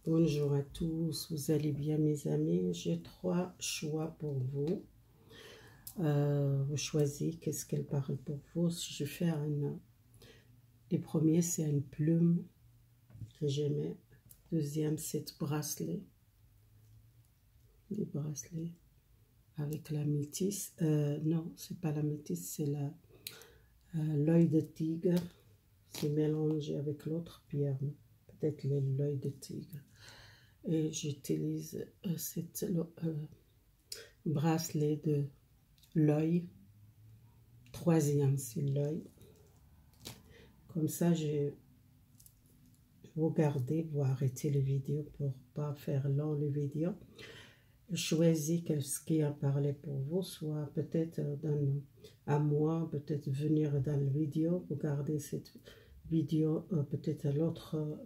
Bonjour à tous, vous allez bien mes amis? J'ai 3 choix pour vous. Vous choisissez qu'est-ce qu'elle parle pour vous. Je vais faire le premier, c'est une plume que j'aimais. Deuxième, c'est bracelet. Les bracelets avec la métisse. Non, c'est pas la métisse, c'est l'œil de tigre. C'est mélangé avec l'autre pierre, peut-être l'œil de tigre. Et j'utilise cette bracelet de l'œil. Troisième, c'est l'œil. Comme ça, vous regardez, vous arrêtez la vidéo pour pas faire long la vidéo. Choisis ce qui a parlé pour vous, soit peut-être à moi, peut-être venir dans la vidéo, regardez cette vidéo, peut-être l'autre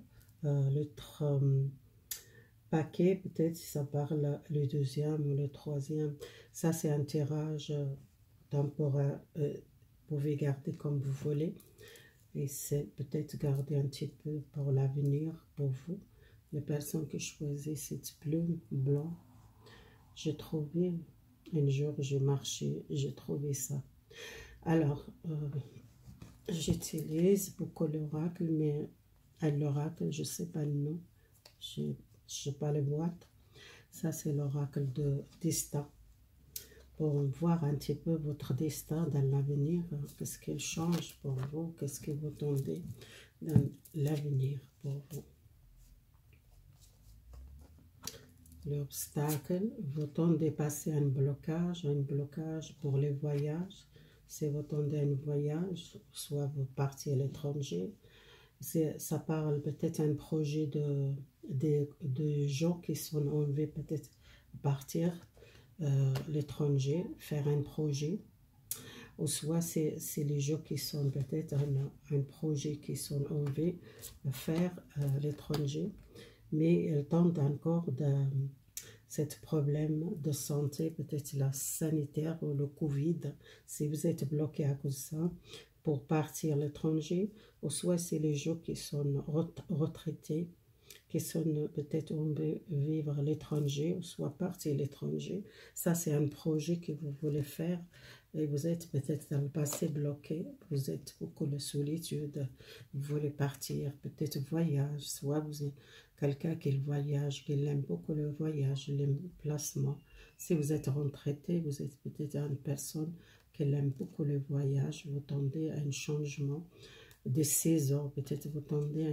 paquet, peut-être si ça parle le deuxième ou le troisième. Ça, c'est un tirage temporaire. Vous pouvez garder comme vous voulez. Et c'est peut-être garder un petit peu pour l'avenir, pour vous. Les personnes qui choisissent cette plume blanc, j'ai trouvé, un jour j'ai marché, j'ai trouvé ça. Alors, j'utilise beaucoup l'oracle, mais à l'oracle, je ne sais pas le nom. Je n'ai pas la boîte. Ça, c'est l'oracle de destin. Pour voir un petit peu votre destin dans l'avenir, qu'est-ce qu'il change pour vous, qu'est-ce que vous tendez dans l'avenir pour vous. L'obstacle, vous tendez passer un blocage pour les voyages. Si vous tendez un voyage, soit vous partez à l'étranger, ça parle peut-être un projet de gens qui sont enlevés, peut-être partir l'étranger, faire un projet, ou soit c'est les gens qui sont peut-être un projet qui sont enlevés, faire l'étranger, mais ils tentent encore de cet problème de santé, peut-être la sanitaire ou le Covid, si vous êtes bloqué à cause de ça, pour partir à l'étranger, ou soit c'est les gens qui sont retraités, qui sont peut-être on veut vivre à l'étranger, ou soit partir à l'étranger. Ça, c'est un projet que vous voulez faire, et vous êtes peut-être dans le passé bloqué, vous êtes beaucoup de solitude, vous voulez partir, peut-être voyage, soit vous êtes quelqu'un qui voyage, qui aime beaucoup le voyage, le placement. Si vous êtes retraité, vous êtes peut-être une personne qui aime beaucoup le voyage, vous tendez à un changement de saison, peut-être vous tendez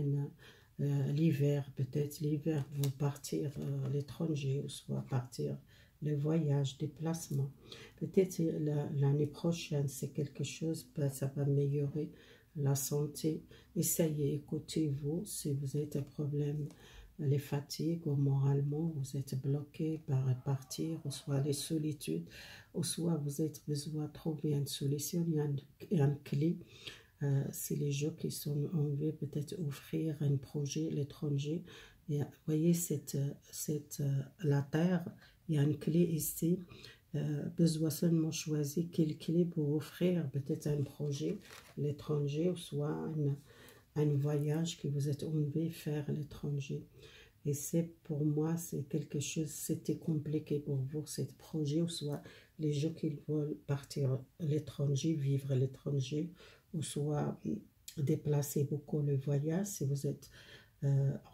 à l'hiver, peut-être l'hiver, vous partir à l'étranger, ou soit partir le voyage, déplacement. Peut-être l'année prochaine, c'est quelque chose, ça va améliorer la santé. Essayez, écoutez-vous, si vous avez un problème, les fatigues, ou moralement, vous êtes bloqué par partir, ou soit les solitudes, ou soit vous avez besoin de trouver une solution, il y a une clé. C'est les gens qui sont enlevés, peut-être offrir un projet à l'étranger. Vous voyez, la terre, il y a une clé ici. Besoin seulement choisir quelle clé pour offrir peut-être un projet à l'étranger, ou soit un voyage que vous êtes enlevé faire à l'étranger. Et c'est pour moi, c'est quelque chose, c'était compliqué pour vous, ce projet, ou soit les gens qui veulent partir à l'étranger, vivre à l'étranger, ou soit déplacer beaucoup le voyage, si vous êtes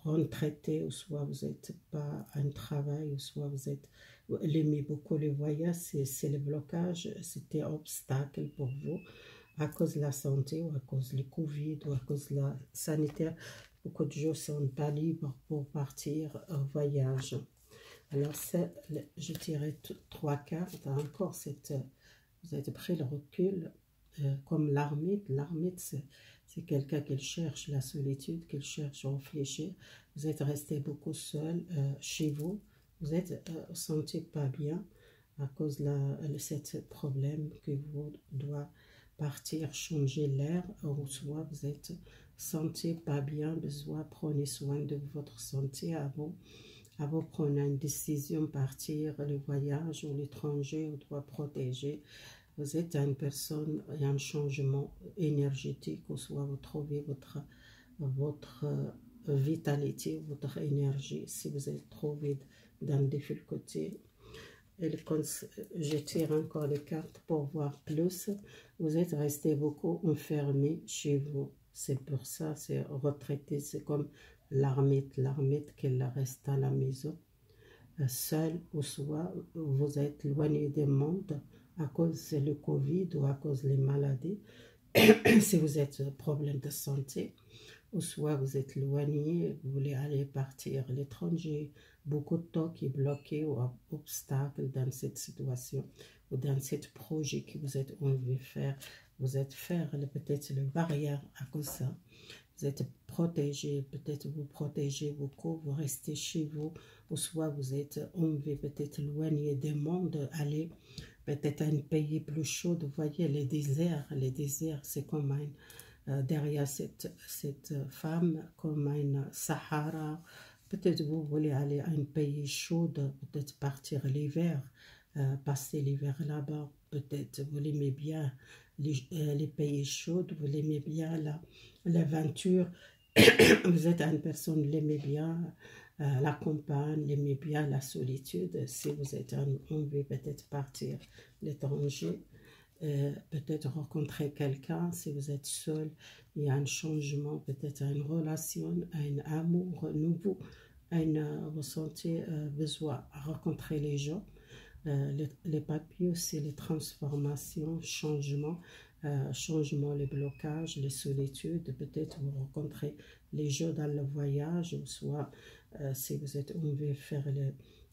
retraité, ou soit vous n'êtes pas un travail, ou soit vous aimez beaucoup le voyage, c'est le blocage, c'était un obstacle pour vous, à cause de la santé, ou à cause du Covid, ou à cause de la sanitaire. Beaucoup de gens ne sont pas libres pour partir en voyage. Alors, je dirais 3 cartes. Encore, vous avez pris le recul, comme l'ermite. L'ermite, c'est quelqu'un qui cherche la solitude, qui cherche à réfléchir. Vous êtes resté beaucoup seul chez vous. Vous êtes senti pas bien à cause de ce problème que vous doit partir, changer l'air, ou soit vous êtes senti pas bien, besoin, prenez soin de votre santé avant prendre une décision, partir le voyage ou l'étranger, ou doit protéger. Vous êtes une personne, il y a un changement énergétique, ou soit vous trouvez votre vitalité, votre énergie. Si vous êtes trop vide dans des difficultés, je tire encore les cartes pour voir plus. Vous êtes resté beaucoup enfermé chez vous. C'est pour ça, c'est retraité. C'est comme l'ermite qu'elle reste à la maison, seul, ou soit vous êtes éloigné du monde à cause de le Covid ou à cause des maladies. Si vous êtes problème de santé, ou soit vous êtes éloigné, vous voulez aller partir à l'étranger, beaucoup de temps qui est bloqué ou obstacle dans cette situation ou dans ce projet que vous êtes envie de faire. Vous êtes faire peut-être une barrière à cause de ça. Vous êtes protégé, peut-être vous protégez beaucoup, vous restez chez vous, ou soit vous êtes envie peut-être éloigné des mondes, aller peut-être à un pays plus chaud. Vous voyez les déserts c'est comme derrière cette femme, comme un Sahara. Peut-être vous voulez aller à un pays chaud, peut-être partir l'hiver, passer l'hiver là-bas. Peut-être vous l'aimez bien les pays chauds, vous l'aimez bien l'aventure. Vous êtes une personne qui l'aimez bien la campagne, l'aimez bien la solitude. Si vous êtes envie peut-être partir à l'étranger, peut-être rencontrer quelqu'un. Si vous êtes seul, il y a un changement, peut-être une relation, un amour nouveau, vous sentez besoin de rencontrer les gens. Les papiers, c'est les transformations, changements, les blocages, les solitudes. Peut-être vous rencontrez les gens dans le voyage, ou soit si vous êtes envie de faire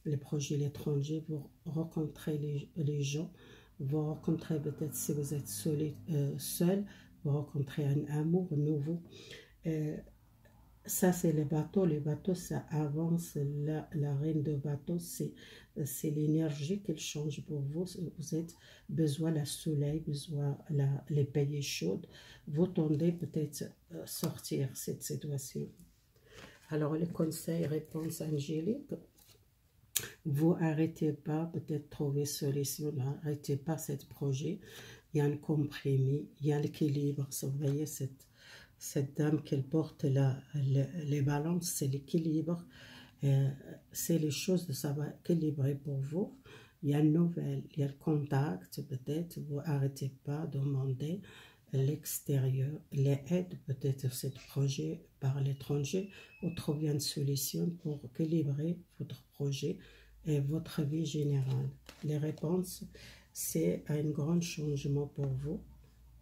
les projets à l'étranger, vous rencontrez les gens. Vous rencontrez peut-être, si vous êtes seul, vous rencontrez un amour nouveau. Ça, c'est les bateaux. Les bateaux, ça avance. La reine de bateau, c'est l'énergie qu'elle change pour vous. Vous avez besoin du soleil, besoin les pays chaudes. Vous tendez peut-être sortir cette situation. Alors, les conseils, réponses angéliques. Vous arrêtez pas, peut-être trouver solution, n'arrêtez pas ce projet. Il y a un compromis, il y a l'équilibre. Vous voyez cette dame qu'elle porte les balances, c'est l'équilibre. C'est les choses de ça va équilibrer pour vous. Il y a une nouvelle, il y a le contact, peut-être vous arrêtez pas de demander l'extérieur, les aides peut-être ce projet par l'étranger, ou trouver une solution pour équilibrer votre projet et votre vie générale. Les réponses, c'est un grand changement pour vous,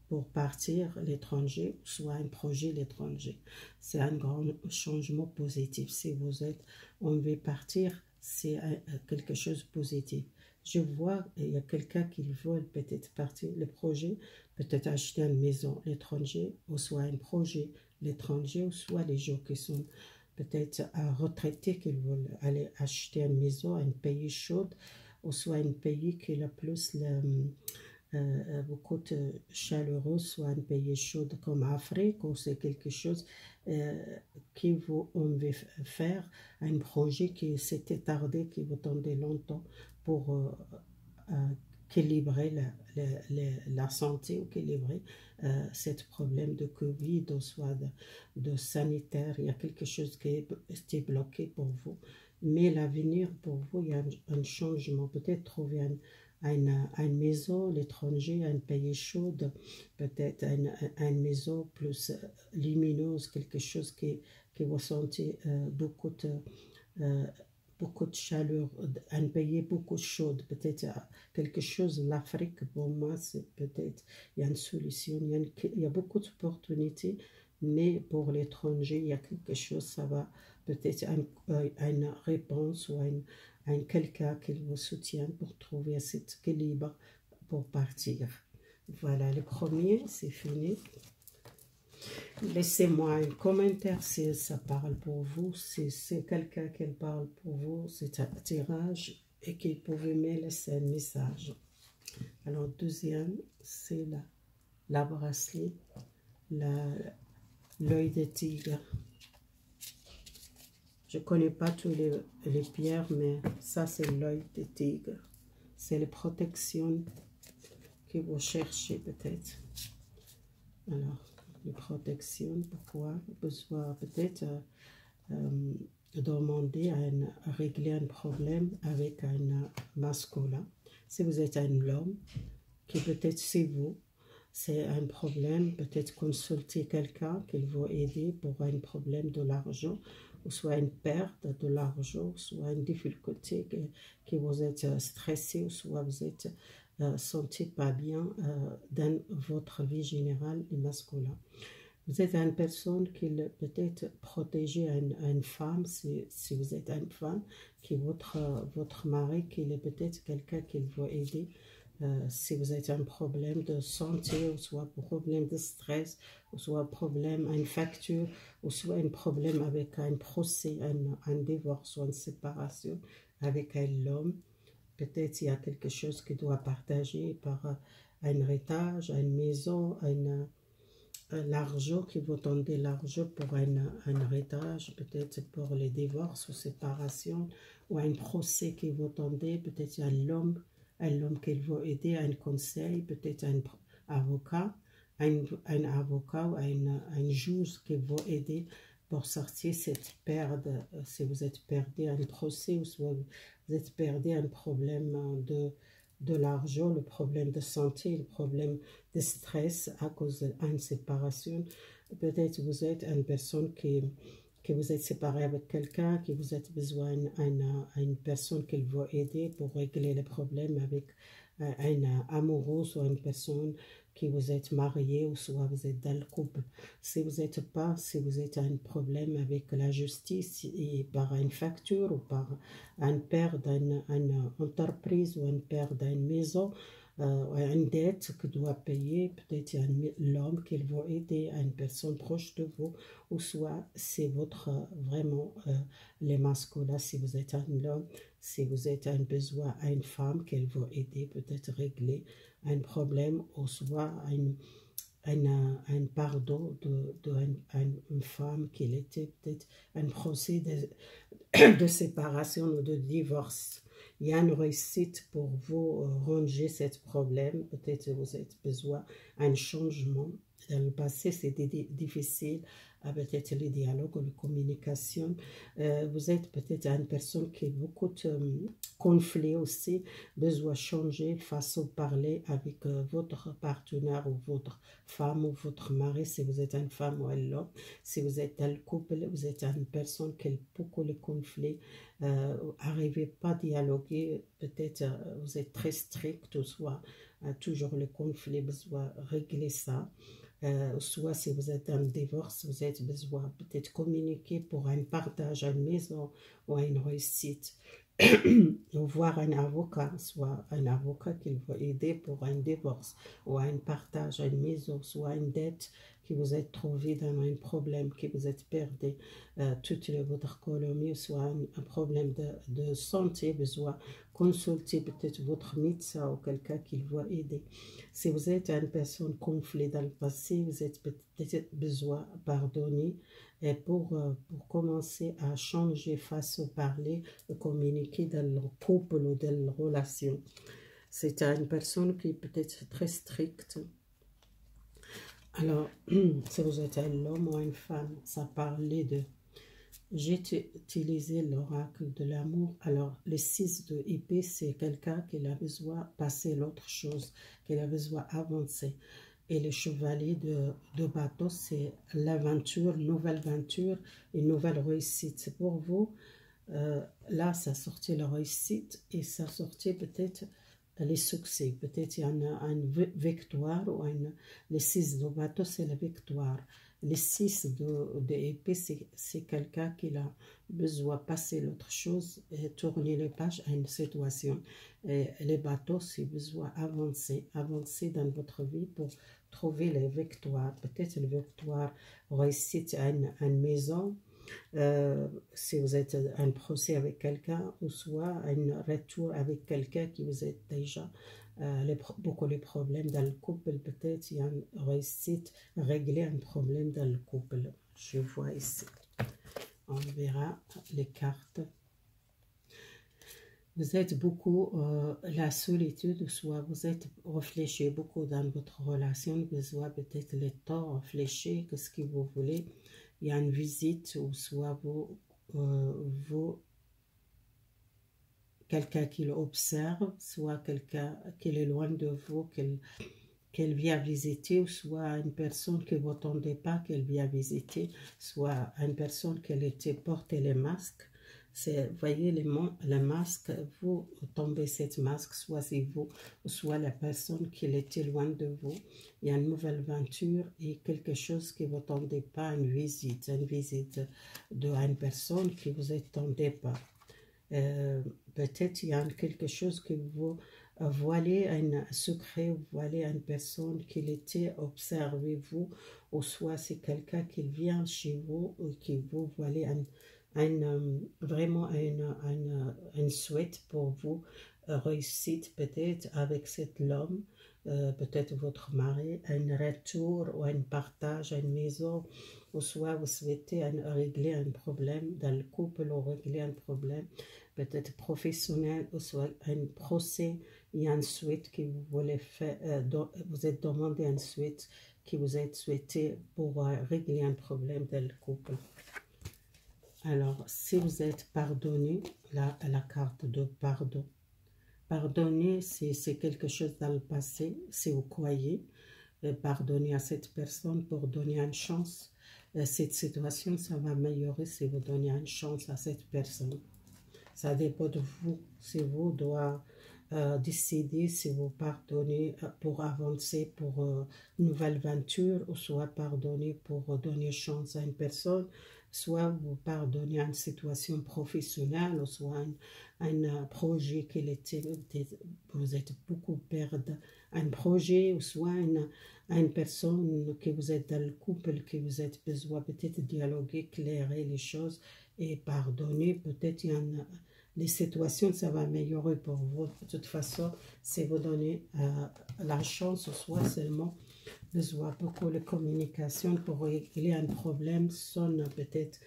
pour partir à l'étranger, soit un projet à l'étranger. C'est un grand changement positif. Si vous êtes envie de partir, c'est quelque chose de positif. Je vois, il y a quelqu'un qui veut peut-être partir le projet, peut-être acheter une maison à l'étranger, ou soit un projet à l'étranger, ou soit les gens qui sont peut-être retraités, qui veulent aller acheter une maison à un pays chaud, ou soit un pays qui a plus beaucoup de chaleureux, soit un pays chaud comme Afrique, ou c'est quelque chose qui vous envie faire, un projet qui s'était tardé, qui vous tendait longtemps pour équilibrer la santé, équilibrer ce problème de Covid, ou soit de sanitaire. Il y a quelque chose qui est bloqué pour vous. Mais l'avenir pour vous, il y a un changement. Peut-être trouver une maison à l'étranger, un pays chaud, peut-être une maison plus lumineuse, quelque chose qui vous sentez beaucoup de chaleur, un pays beaucoup chaud, peut-être quelque chose, l'Afrique pour moi, c'est peut-être, il y a une solution, il y a beaucoup d'opportunités, mais pour l'étranger, il y a quelque chose, ça va peut-être une réponse ou un quelqu'un qui vous soutient pour trouver cet équilibre pour partir. Voilà, le premier, c'est fini. Laissez-moi un commentaire si ça parle pour vous, si c'est quelqu'un qui parle pour vous, c'est un tirage et qui pouvait me laisser un message. Alors, deuxième, c'est la bracelet, l'œil de tigre. Je ne connais pas tous les pierres, mais ça, c'est l'œil de tigre. C'est les protections que vous cherchez peut-être. Alors, les protections, pourquoi? Besoin peut-être demander à régler un problème avec un masculin. Si vous êtes un homme, qui peut-être c'est vous, c'est un problème, peut-être consulter quelqu'un qui va aider pour un problème de l'argent, ou soit une perte de l'argent, soit une difficulté que vous êtes stressé, ou soit vous êtes senti pas bien dans votre vie générale et masculin. Vous êtes une personne qui peut-être protéger une femme, si vous êtes une femme, qui est votre mari, qui est peut-être quelqu'un qui va aider. Si vous avez un problème de santé, ou soit un problème de stress, ou soit un problème, une facture, ou soit un problème avec un procès, un divorce ou une séparation avec un homme, peut-être il y a quelque chose qui doit partager par un héritage, une maison, l'argent qui vous tendez l'argent pour un héritage, peut-être pour les divorces ou séparations, ou un procès qui vous tendez, peut-être il y a l'homme qui va aider, un conseil, peut-être un avocat, un avocat ou un juge qui va aider pour sortir cette perte, si vous êtes perdu un procès, ou soit vous êtes perdu un problème de l'argent, le problème de santé, le problème de stress à cause d'une séparation. Peut-être vous êtes une personne que vous êtes séparé avec quelqu'un, que vous avez besoin d'une personne qui va aider pour régler les problèmes avec un amoureux, soit une personne qui vous êtes marié, ou soit vous êtes dans le couple. Si vous êtes un problème avec la justice et par une facture ou par une perte d'une entreprise ou une perte d'une maison, une dette que doit payer, peut-être l'homme qui va aider à une personne proche de vous, ou soit c'est votre vraiment les masculins, si vous êtes un homme, si vous êtes un besoin à une femme qu'elle va aider, peut-être régler un problème, ou soit un pardon d'une femme qui était peut-être un procès de séparation ou de divorce. Il y a une réussite pour vous ranger ce problème. Peut-être vous avez besoin d'un changement. Dans le passé, c'était difficile, peut-être les dialogues, les communications. Vous êtes peut-être une personne qui a beaucoup de conflits aussi, besoin de changer façon de parler avec votre partenaire ou votre femme ou votre mari, si vous êtes une femme ou un homme. Si vous êtes dans le couple, vous êtes une personne qui a beaucoup de conflits, n'arrivez pas à dialoguer, peut-être vous êtes très strict, ou soit toujours le conflit, besoin de régler ça. Soit si vous êtes en divorce, vous avez besoin peut-être communiquer pour un partage à une maison ou à une réussite. Ou voir un avocat, soit un avocat qui va aider pour un divorce ou un partage à une maison, soit une dette qui vous êtes trouvé dans un problème, qui vous êtes perdu toute votre économie, soit un problème de santé, besoin consulter peut-être votre médecin ou quelqu'un qui va aider. Si vous êtes une personne conflit dans le passé, vous êtes peut-être besoin de pardonner et pour commencer à changer façon de parler, de communiquer dans le couple ou dans la relation. C'est une personne qui est peut-être très stricte. Alors, si vous êtes un homme ou une femme, ça parlait de... J'ai utilisé l'oracle de l'amour. Alors, le 6 de épée, c'est quelqu'un qui a besoin de passer l'autre chose, qui a besoin d'avancer. Et le chevalier de bateau, c'est l'aventure, nouvelle aventure et nouvelle réussite. C'est pour vous, là, ça sortait la réussite et ça sortait peut-être les succès. Peut-être il y en a une victoire, ou le 6 de bateau, c'est la victoire. Les 6 d'épée, c'est quelqu'un qui a besoin de passer l'autre chose et tourner les pages à une situation. Et les bateaux, c'est besoin avancer dans votre vie pour trouver les victoires. Peut-être une victoire réussite à une maison, si vous êtes en procès avec quelqu'un, ou soit un retour avec quelqu'un qui vous êtes déjà beaucoup de problèmes dans le couple. Peut-être il y a une réussite à régler un problème dans le couple. Je vois ici. On verra les cartes. Vous êtes beaucoup la solitude, soit vous êtes réfléchi beaucoup dans votre relation, besoin peut-être le temps réfléchir, qu'est-ce que vous voulez, il y a une visite, ou soit quelqu'un qui l'observe, soit quelqu'un qui est loin de vous, qu'elle vient visiter, ou soit une personne que vous n'attendez pas qu'elle vient visiter, soit une personne qui était porter les masques. Voyez les masques, vous tombez cette masque, soit c'est vous, soit la personne qui était loin de vous. Il y a une nouvelle aventure et quelque chose que vous n'attendez pas, une visite d'une personne que vous n'attendez pas. Peut-être il y a quelque chose que vous voilez, un secret, vous voilez à une personne qui était observé vous, ou soit c'est quelqu'un qui vient chez vous ou qui vous voilez vraiment un souhait pour vous, réussite peut-être avec cet homme, peut-être votre mari, un retour ou un partage, une maison, ou soit vous souhaitez régler un problème dans le couple, ou régler un problème peut-être professionnel, ou soit un procès. Il y a une suite que vous voulez faire, vous êtes demandé une suite qui vous êtes souhaité pour régler un problème dans le couple. Alors, si vous êtes pardonné, la carte de pardon. Pardonner, c'est quelque chose dans le passé, c'est vous croyez. Pardonner à cette personne pour donner une chance. Cette situation, ça va améliorer si vous donnez une chance à cette personne. Ça dépend de vous. Si vous doit décider si vous pardonnez pour avancer pour une nouvelle aventure, ou soit pardonner pour donner chance à une personne, soit vous pardonnez à une situation professionnelle, ou soit un projet vous êtes beaucoup perdre un projet, ou soit une personne que vous êtes dans le couple, que vous êtes besoin peut-être dialoguer, clairer les choses et pardonner. Peut-être il y en a les situations, ça va améliorer pour vous. De toute façon, si vous donnez la chance, soit seulement besoin beaucoup de communication pour régler un problème, sans peut-être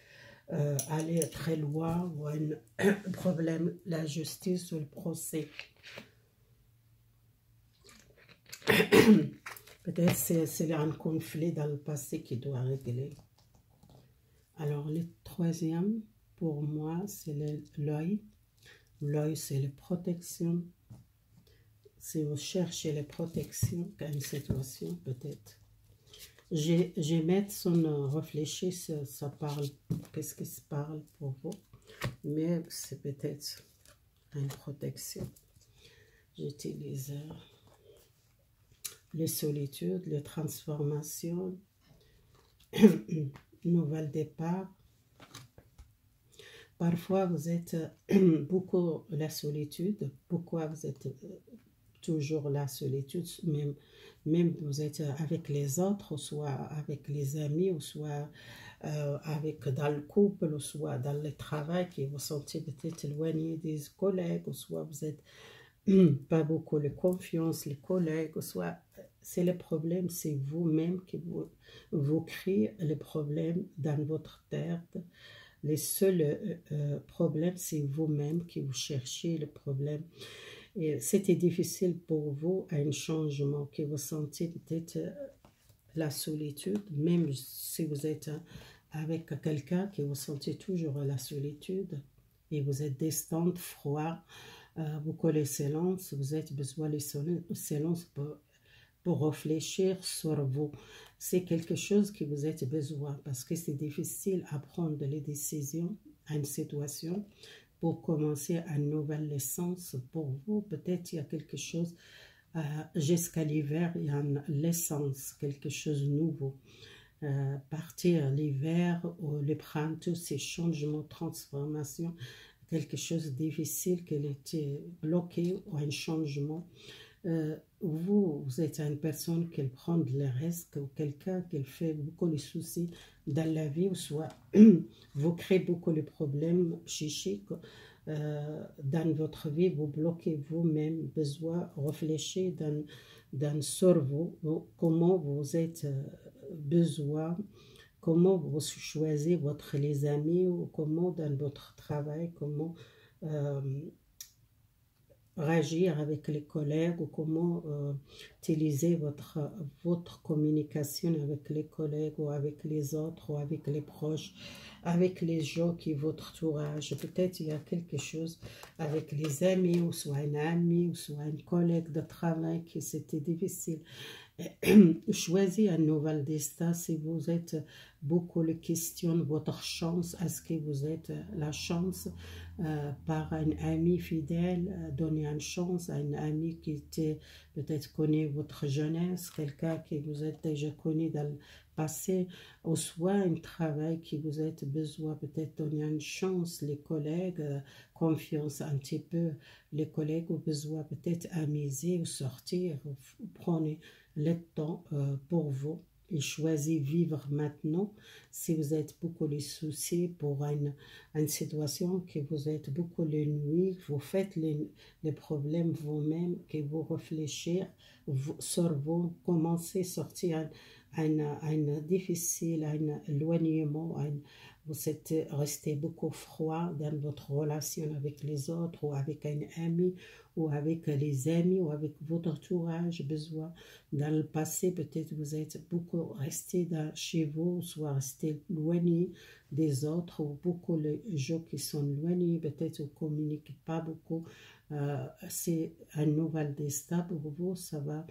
aller très loin, ou un problème, la justice ou le procès. Peut-être c'est un conflit dans le passé qui doit régler. Alors, le troisième, pour moi, c'est l'œil. L'œil, c'est la protection. Si vous cherchez la protection dans une situation, peut-être. J'ai mettre son réfléchir, ça parle, qu'est-ce qui se parle pour vous, mais c'est peut-être une protection. J'utilise les solitudes, les transformations, nouvel départ. Parfois, vous êtes beaucoup la solitude. Pourquoi vous êtes toujours la solitude, même vous êtes avec les autres, ou soit avec les amis, ou soit avec dans le couple, ou soit dans le travail, que vous sentez peut-être éloigné des collègues, ou soit vous êtes pas beaucoup de confiance, les collègues, ou soit c'est le problème, c'est vous-même qui vous créez le problème dans votre tête. Les seuls problèmes, c'est vous-même qui vous cherchez le problème. Et c'était difficile pour vous, un changement, que vous sentez peut-être la solitude, même si vous êtes avec quelqu'un, que vous sentez toujours la solitude, et vous êtes distante, froid, beaucoup de silence, vous avez besoin de silence pour réfléchir sur vous. C'est quelque chose que vous avez besoin, parce que c'est difficile à prendre les décisions à une situation pour commencer une nouvelle naissance pour vous. Peut-être il y a quelque chose, jusqu'à l'hiver, il y a une naissance, quelque chose de nouveau. Partir l'hiver ou le printemps, ces changements, transformations, quelque chose de difficile qui était bloqué ou un changement. Vous êtes une personne qui prend le risque, ou quelqu'un qui fait beaucoup de soucis dans la vie, ou soit vous créez beaucoup de problèmes psychiques dans votre vie, vous bloquez vous-même, besoin de réfléchir sur vous, comment vous êtes besoin, comment vous choisissez les amis, ou comment dans votre travail, comment réagir avec les collègues ou comment utiliser votre communication avec les collègues ou avec les autres ou avec les proches, avec les gens qui votre entourage. Peut-être il y a quelque chose avec les amis ou soit un ami ou soit un collègue de travail qui c'était difficile. Choisis un nouvel destin si vous êtes beaucoup le questionne votre chance. Est-ce que vous êtes la chance par un ami fidèle, donner une chance à un ami qui était peut-être connu votre jeunesse, quelqu'un qui vous êtes déjà connu dans le passé, ou soit un travail qui vous êtes besoin peut-être donner une chance, les collègues, confiance un petit peu, les collègues ont besoin peut-être amuser ou sortir, ou prenez le temps pour vous et choisissez vivre maintenant. Si vous êtes beaucoup les soucis pour une situation, que vous êtes beaucoup les nuits, vous faites les problèmes vous-même, que vous réfléchissez sur vous, commencez à sortir un difficile, un éloignement, vous êtes resté beaucoup froid dans votre relation avec les autres ou avec un ami ou avec les amis ou avec votre entourage besoin. Dans le passé, peut-être vous êtes beaucoup resté chez vous, soit resté éloigné des autres ou beaucoup les gens qui sont éloignés, peut-être vous ne communiquez pas beaucoup. C'est un nouvel destin pour vous, ça va.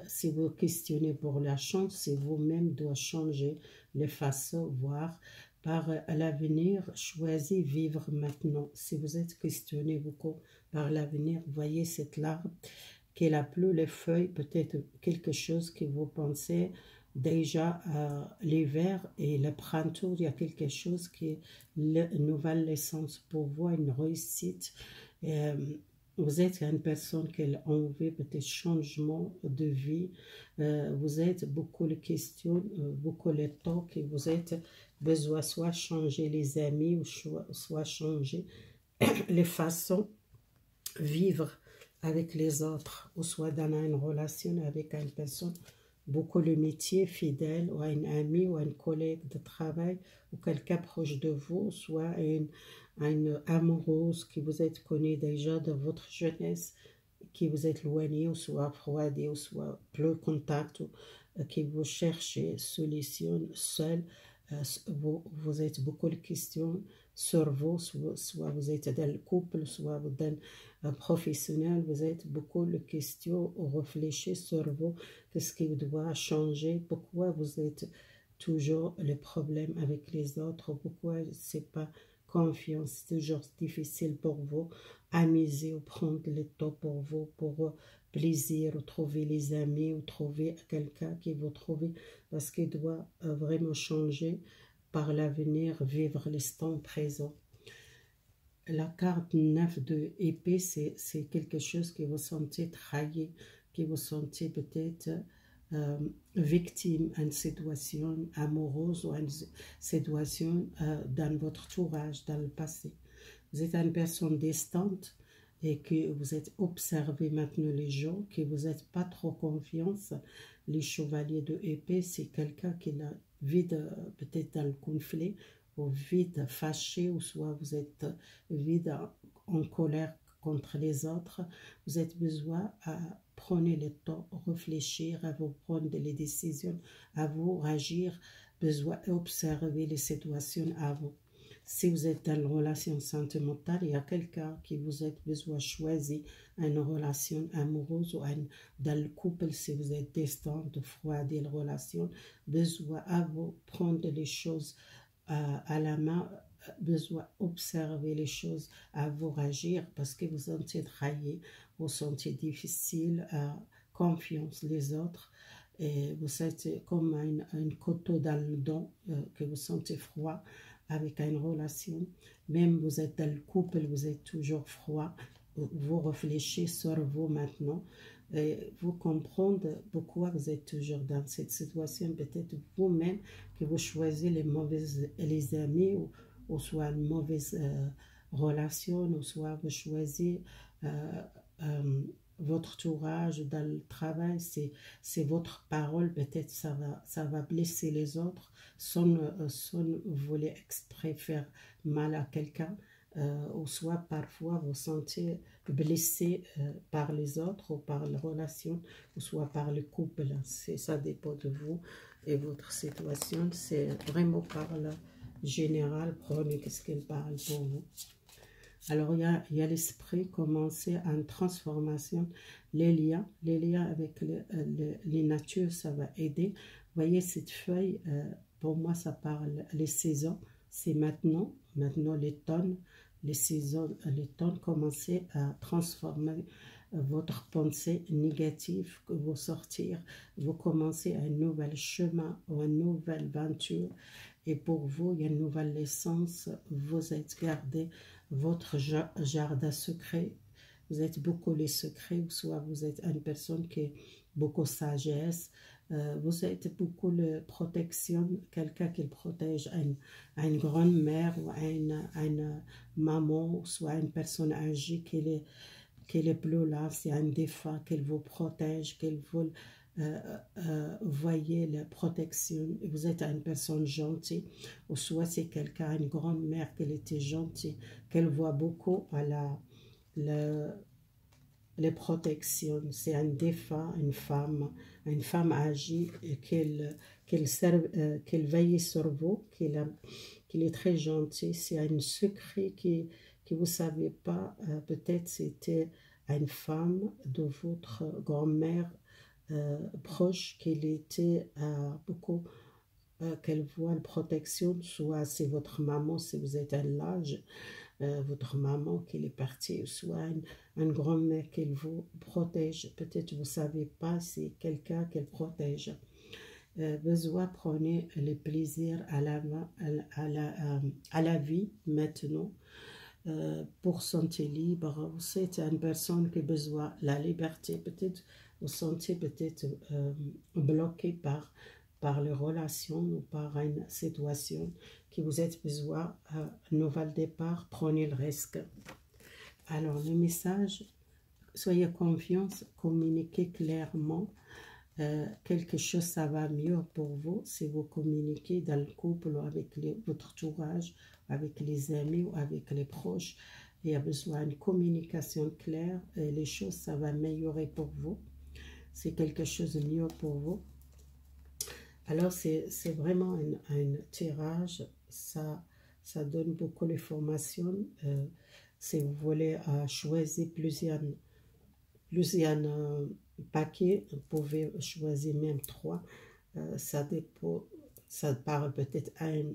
Si vous questionnez pour la chance, c'est vous-même doit changer les façons, voir par l'avenir, choisir vivre maintenant. Si vous êtes questionné beaucoup par l'avenir, voyez cette larme qu'elle a plu les feuilles, peut-être quelque chose que vous pensez déjà l'hiver et le printemps, il y a quelque chose qui est une nouvelle naissance pour vous, une réussite. Vous êtes une personne qui a envie peut-être changement de vie. Vous êtes beaucoup de questions, beaucoup de temps que vous êtes besoin soit changer les amis ou soit changer les façons de vivre avec les autres ou soit dans une relation avec une personne. Beaucoup le métier fidèle ou un ami ou un collègue de travail ou quelqu'un proche de vous, soit une amoureuse qui vous êtes connu déjà de votre jeunesse, qui vous êtes éloigné ou soit froidé ou soit plus contact, ou qui vous cherchez solution seul. Vous êtes beaucoup de questions sur vous, soit vous êtes dans le couple, soit vous dans le professionnel, vous êtes beaucoup de questions ou réfléchir sur vous, qu'est-ce qui doit changer, pourquoi vous êtes toujours le problème avec les autres, pourquoi c'est pas confiance, c'est toujours difficile pour vous, amuser ou prendre le temps pour vous, pour plaisir, ou trouver les amis, ou trouver quelqu'un qui vous trouve, parce qu'il doit vraiment changer par l'avenir, vivre l'instant présent. La carte 9 de épée, c'est quelque chose que vous sentez trahi, que vous sentez peut-être victime d'une situation amoureuse ou une situation dans votre entourage, dans le passé. Vous êtes une personne distante et que vous êtes observé maintenant les gens, que vous n'êtes pas trop confiance. Les chevaliers de épée, c'est quelqu'un qui a vide peut-être dans le conflit, ou vide fâché, ou soit vous êtes vide en colère contre les autres. Vous êtes besoin à prendre le temps, réfléchir, à vous prendre les décisions, à vous réagir, besoin d'observer les situations avant. Si vous êtes dans une relation sentimentale, il y a quelqu'un qui vous êtes besoin de choisir une relation amoureuse ou dans le couple, si vous êtes destin de froidir la relation, besoin à vous prendre les choses à la main, besoin d'observer les choses, à vous réagir parce que vous sentez trahi, vous sentez difficile, confiance les autres. Et vous êtes comme un couteau dans le dos, que vous sentez froid avec une relation. Même vous êtes dans le couple, vous êtes toujours froid. Vous réfléchissez sur vous maintenant. Et vous comprenez pourquoi vous êtes toujours dans cette situation. Peut-être vous-même que vous choisissez les amis ou soit une mauvaise relation, ou soit vous choisissez votre entourage dans le travail, c'est votre parole, peut-être ça va blesser les autres sans vouloir exprès faire mal à quelqu'un, ou soit parfois vous sentez blessé par les autres ou par la relation, ou soit par le couple. Ça dépend de vous et votre situation. C'est vraiment par le général, prenez ce qu'elle parle pour vous. Alors, il y a l'esprit commencer à une transformation. Les liens avec les natures, ça va aider. Vous voyez, cette feuille, pour moi, ça parle les saisons. C'est maintenant les saisons, les tonnes, commencez à transformer votre pensée négative, que vous sortir, vous commencez un nouvel chemin ou une nouvelle aventure. Et pour vous, il y a une nouvelle naissance. Vous êtes gardé votre jardin secret. Vous êtes beaucoup les secrets, soit vous êtes une personne qui est beaucoup sagesse. Vous êtes beaucoup la protection, quelqu'un qui protège une grand-mère ou une maman, soit une personne âgée qui est plus là, c'est un défunt, qu'elle vous protège, qu'elle vous voyez la protection. Vous êtes une personne gentille, ou soit c'est quelqu'un, une grand-mère, qu'elle était gentille, qu'elle voit beaucoup à les protections. C'est un défunt, une femme âgée, qu'elle veille sur vous, qu'elle est très gentille. C'est un secret que vous ne savez pas. Peut-être c'était une femme de votre grand-mère proche, qu'elle était beaucoup, qu'elle voit la protection, soit c'est votre maman si vous êtes à l'âge, votre maman qui est partie, soit une grand-mère qu'elle vous protège. Peut-être vous ne savez pas, c'est quelqu'un qu'elle protège. Besoin, prenez le plaisir à la vie maintenant. Pour sentir libre, vous êtes une personne qui a besoin de la liberté. Peut-être vous sentez peut-être bloqué par les relations ou par une situation qui vous êtes besoin d'un nouvel départ. Prenez le risque. Alors le message, soyez confiance, communiquez clairement. Quelque chose, ça va mieux pour vous si vous communiquez dans le couple ou avec votre entourage, avec les amis ou avec les proches. Il y a besoin d'une communication claire et les choses, ça va améliorer pour vous. C'est quelque chose de mieux pour vous. Alors, c'est vraiment un tirage. Ça donne beaucoup d'informations. Si vous voulez choisir plusieurs paquets, vous pouvez choisir même 3. Ça dépend, ça parle peut-être un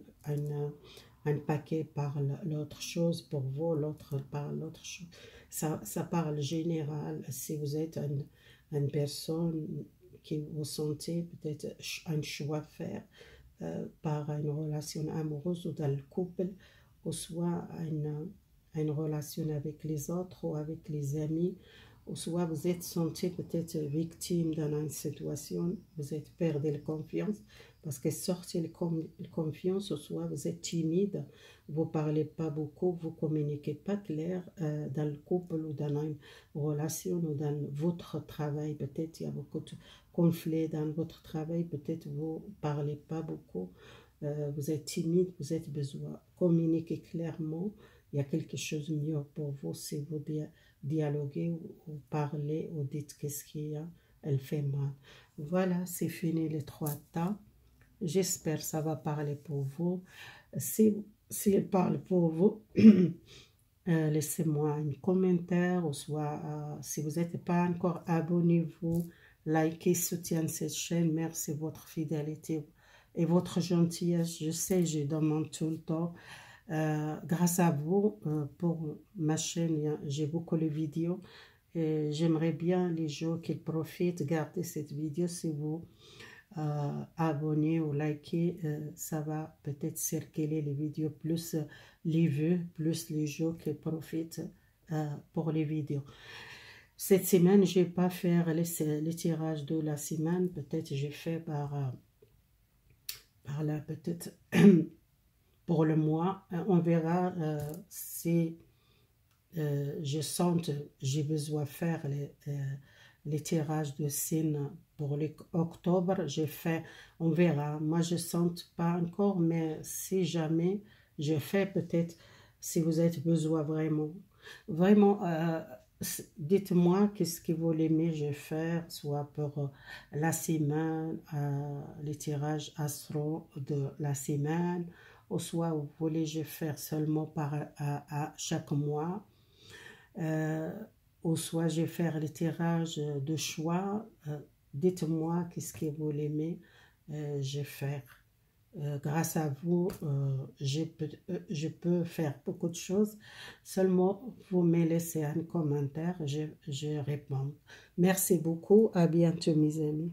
paquet parle l'autre chose pour vous, l'autre parle l'autre chose. Ça parle général. Si vous êtes une personne qui vous sentez peut-être un choix à faire par une relation amoureuse ou dans le couple, ou soit une relation avec les autres ou avec les amis, ou soit vous êtes senti peut-être victime d'une situation, vous êtes perdu la confiance, parce que sortir la confiance, ou soit vous êtes timide, vous ne parlez pas beaucoup, vous ne communiquez pas clair dans le couple ou dans une relation ou dans votre travail. Peut-être il y a beaucoup de conflits dans votre travail, peut-être vous ne parlez pas beaucoup, vous êtes timide, vous êtes besoin. Communiquer clairement, il y a quelque chose de mieux pour vous si vous dialoguez ou parlez ou dites qu'est-ce qu'il y a, elle fait mal. Voilà, c'est fini les 3 temps. J'espère que ça va parler pour vous. Si elle parle pour vous, laissez-moi un commentaire, ou soit si vous n'êtes pas encore, abonnez-vous, likez, soutiens cette chaîne. Merci de votre fidélité et votre gentillesse. Je sais, je demande tout le temps. Grâce à vous, pour ma chaîne, j'ai beaucoup de vidéos. J'aimerais bien les gens qui profitent, garder cette vidéo. Si vous abonnez ou likez, ça va peut-être circuler les vidéos, plus les vues, plus les gens qui profitent pour les vidéos. Cette semaine, je ne vais pas faire les tirages de la semaine. Peut-être j'ai fait par là, peut-être pour le mois. On verra si je sens j'ai besoin de faire les tirages de signes pour octobre. J'ai fait, on verra. Moi, je ne sens pas encore, mais si jamais je fais, peut-être si vous avez besoin vraiment. Vraiment, dites-moi qu'est-ce que vous aimez faire, soit pour la semaine, les tirages astro de la semaine, ou soit vous voulez faire seulement à chaque mois, euh, ou soit je vais faire les tirages de choix. Dites-moi qu'est-ce que vous aimez, je vais faire. Grâce à vous, je peux faire beaucoup de choses. Seulement, vous me laissez un commentaire, je réponds. Merci beaucoup. À bientôt, mes amis.